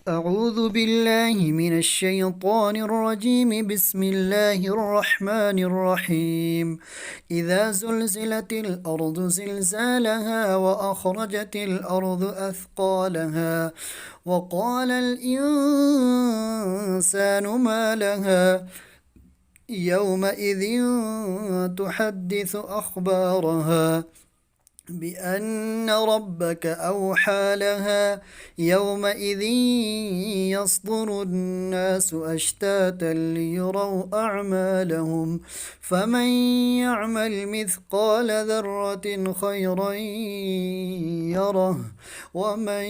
أعوذ بالله من الشيطان الرجيم. بسم الله الرحمن الرحيم. إذا زلزلت الأرض زلزالها وأخرجت الأرض أثقالها وقال الإنسان ما لها يومئذ تحدث أخبارها بأن ربك أوحى لها يومئذ يصدر الناس أشتاتا ليروا أعمالهم فمن يعمل مثقال ذرة خيرا يره ومن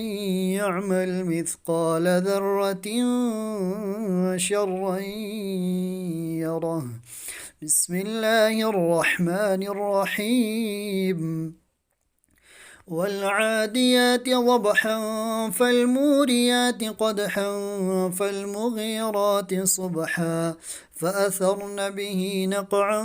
يعمل مثقال ذرة شرا يره. بسم الله الرحمن الرحيم. والعاديات ضبحا فالموريات قدحا فالمغيرات صبحا فأثرن به نقعا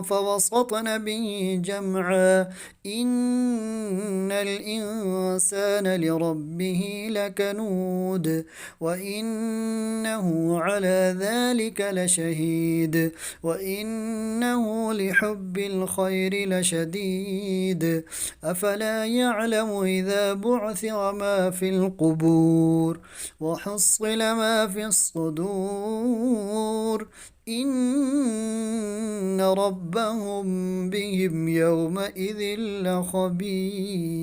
فوسطن به جمعا إن الإنسان لربه لكنود وإنه على ذلك لشهيد وإنه لحب الخير لشديد أفلا يعلم إذا بعثر ما في القبور وحصل ما في الصدور إن ربهم بهم يومئذ لخبير.